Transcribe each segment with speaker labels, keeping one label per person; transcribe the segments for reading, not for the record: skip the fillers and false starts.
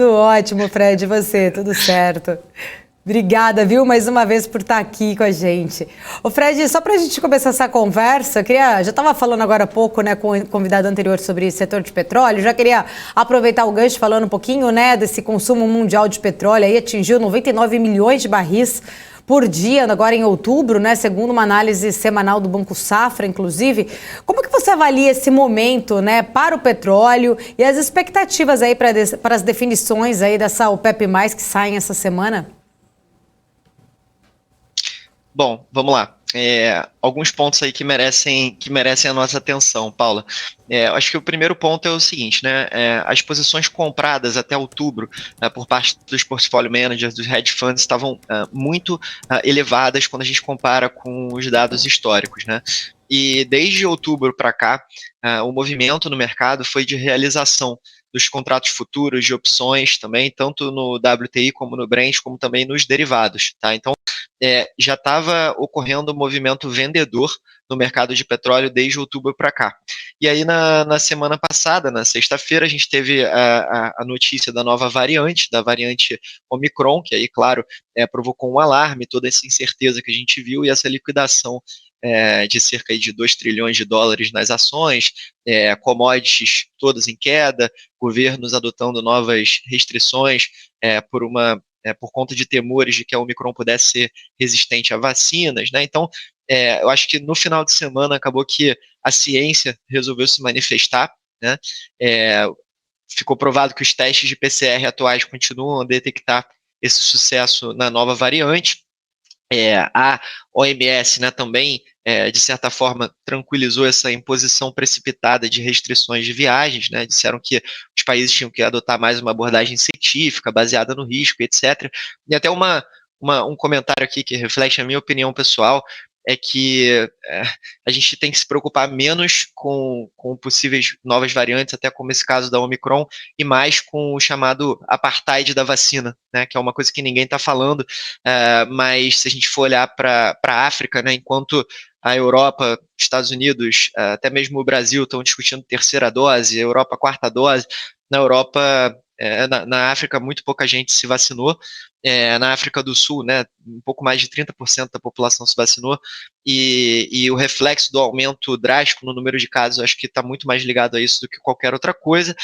Speaker 1: Tudo ótimo, Fred, e você? Tudo certo? Obrigada, viu, mais uma vez por estar aqui com a gente. Ô Fred, só para a gente começar essa conversa, já estava falando agora há pouco, né, com o convidado anterior sobre setor de petróleo, já queria aproveitar o gancho falando um pouquinho, né, desse consumo mundial de petróleo, aí atingiu 99 milhões de barris por dia, agora em outubro, né, segundo uma análise semanal do Banco Safra, inclusive. Como que você avalia esse momento, né, para o petróleo e as expectativas aí para as definições aí dessa OPEP+, que saem essa semana?
Speaker 2: Bom, vamos lá. Alguns pontos aí que merecem a nossa atenção, Paula. Eu acho que o primeiro ponto é o seguinte, né? As posições compradas até outubro, por parte dos portfólio managers, dos hedge funds, estavam muito elevadas quando a gente compara com os dados históricos, né? E desde outubro para cá, o movimento no mercado foi de realização dos contratos futuros de opções também, tanto no WTI como no Brent, como também nos derivados, tá? Então, já estava ocorrendo um movimento vendedor no mercado de petróleo desde outubro para cá. E aí, na semana passada, na sexta-feira, a gente teve a notícia da nova variante, da variante Omicron, que aí, claro, provocou um alarme, toda essa incerteza que a gente viu e essa liquidação de cerca de 2 trilhões de dólares nas ações, commodities todas em queda, governos adotando novas restrições por conta de temores de que a Omicron pudesse ser resistente a vacinas, né? Então, eu acho que no final de semana acabou que a ciência resolveu se manifestar, né? É, Ficou provado que os testes de PCR atuais continuam a detectar esse sucesso na nova variante. A OMS, né, também, de certa forma, tranquilizou essa imposição precipitada de restrições de viagens, né, disseram que os países tinham que adotar mais uma abordagem científica, baseada no risco, etc. E até um comentário aqui que reflete a minha opinião pessoal, é que a gente tem que se preocupar menos com possíveis novas variantes, até como esse caso da Omicron, e mais com o chamado apartheid da vacina, né, que é uma coisa que ninguém está falando, mas se a gente for olhar para a África, né, enquanto a Europa, Estados Unidos, até mesmo o Brasil estão discutindo terceira dose, a Europa quarta dose, na Europa, na África, muito pouca gente se vacinou, na África do Sul, né, um pouco mais de 30% da população se vacinou, e o reflexo do aumento drástico no número de casos, acho que está muito mais ligado a isso do que qualquer outra coisa,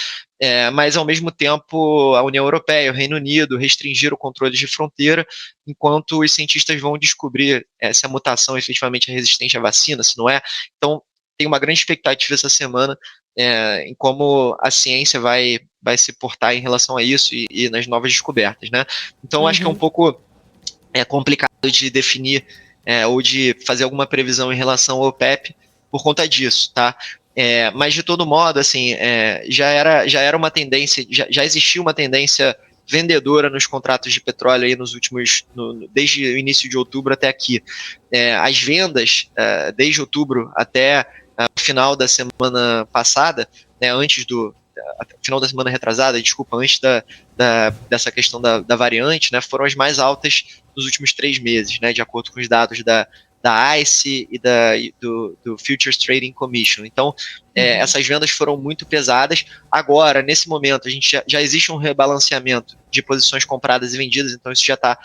Speaker 2: mas ao mesmo tempo a União Europeia, o Reino Unido restringiram o controle de fronteira, enquanto os cientistas vão descobrir se a mutação efetivamente é resistente à vacina, se não é. Então, tem uma grande expectativa essa semana em como a ciência vai se portar em relação a isso e nas novas descobertas, né? Então, acho que é um pouco complicado de definir ou de fazer alguma previsão em relação ao OPEP por conta disso, tá? Mas de todo modo, assim, já era uma tendência, já existia uma tendência vendedora nos contratos de petróleo aí desde o início de outubro até aqui. As vendas, desde outubro até o final da semana passada, né, final da semana retrasada, desculpa, antes dessa questão da variante, né, foram as mais altas nos últimos 3 meses, né, de acordo com os dados da ICE e do Futures Trading Commission. Então, essas vendas foram muito pesadas. Agora, nesse momento, a gente já existe um rebalanceamento de posições compradas e vendidas, então isso já está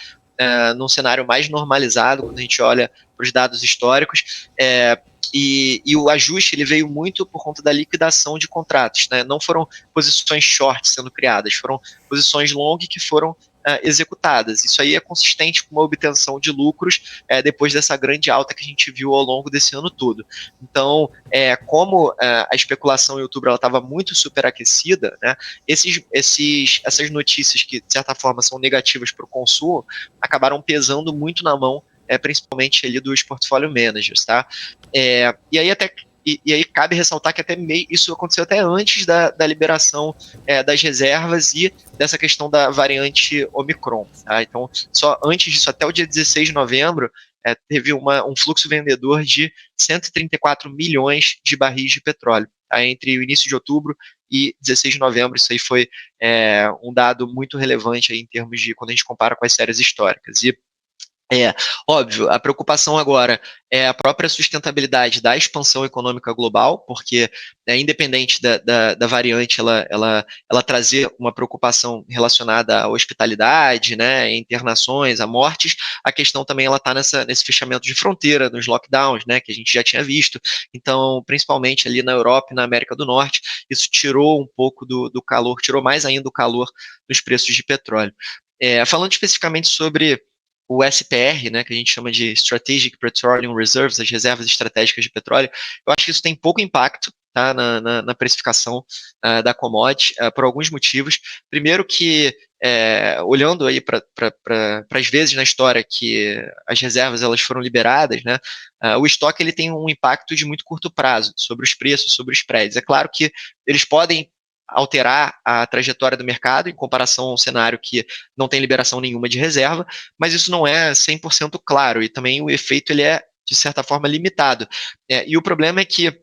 Speaker 2: num cenário mais normalizado quando a gente olha para os dados históricos. E o ajuste ele veio muito por conta da liquidação de contratos, né? Não foram posições short sendo criadas, foram posições long que foram executadas. Isso aí é consistente com uma obtenção de lucros depois dessa grande alta que a gente viu ao longo desse ano todo. Então, como a especulação em outubro estava muito superaquecida, né, essas notícias que, de certa forma, são negativas para o consumo, acabaram pesando muito na mão, principalmente ali dos portfólio managers, tá? E aí cabe ressaltar que isso aconteceu até antes da liberação das reservas e dessa questão da variante Omicron. Tá? Então, só antes disso, até o dia 16 de novembro, teve um fluxo vendedor de 134 milhões de barris de petróleo. Tá? Entre o início de outubro e 16 de novembro, isso aí foi um dado muito relevante aí em termos de quando a gente compara com as séries históricas. E É, óbvio, a preocupação agora é a própria sustentabilidade da expansão econômica global, porque independente da variante, ela trazer uma preocupação relacionada à hospitalidade, né, a internações, a mortes, a questão também ela está nesse fechamento de fronteira, nos lockdowns, né, que a gente já tinha visto. Então, principalmente ali na Europa e na América do Norte, isso tirou um pouco do calor, tirou mais ainda o calor nos preços de petróleo. Falando especificamente sobre o SPR, né, que a gente chama de Strategic Petroleum Reserves, as reservas estratégicas de petróleo, eu acho que isso tem pouco impacto, tá, na precificação da commodity, por alguns motivos. Primeiro que, olhando aí para as vezes na história que as reservas elas foram liberadas, né, o estoque ele tem um impacto de muito curto prazo sobre os preços, sobre os spreads. É claro que eles podem alterar a trajetória do mercado em comparação a um cenário que não tem liberação nenhuma de reserva, mas isso não é 100% claro e também o efeito ele é, de certa forma, limitado. E o problema é que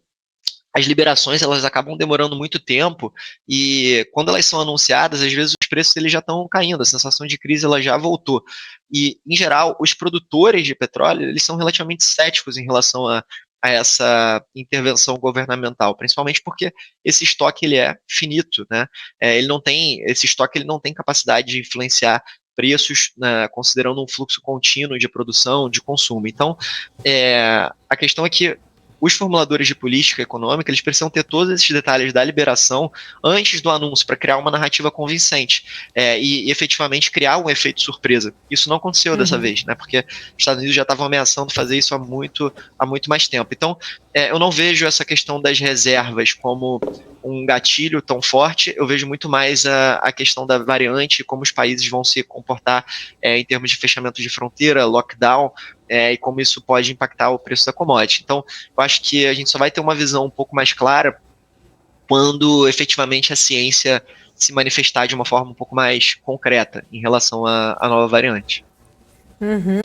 Speaker 2: as liberações elas acabam demorando muito tempo e quando elas são anunciadas, às vezes os preços eles já estão caindo, a sensação de crise ela já voltou. E, em geral, os produtores de petróleo eles são relativamente céticos em relação a essa intervenção governamental, principalmente porque esse estoque ele é finito, né? Esse estoque ele não tem capacidade de influenciar preços, né, considerando um fluxo contínuo de produção, de consumo. Então, a questão é que os formuladores de política econômica eles precisam ter todos esses detalhes da liberação antes do anúncio para criar uma narrativa convincente e efetivamente criar um efeito surpresa. Isso não aconteceu dessa vez, né? Porque os Estados Unidos já estavam ameaçando fazer isso há muito mais tempo. Então, eu não vejo essa questão das reservas como um gatilho tão forte, eu vejo muito mais a questão da variante, como os países vão se comportar em termos de fechamento de fronteira, lockdown, e como isso pode impactar o preço da commodity. Então, eu acho que a gente só vai ter uma visão um pouco mais clara quando efetivamente a ciência se manifestar de uma forma um pouco mais concreta em relação à nova variante.
Speaker 1: Uhum.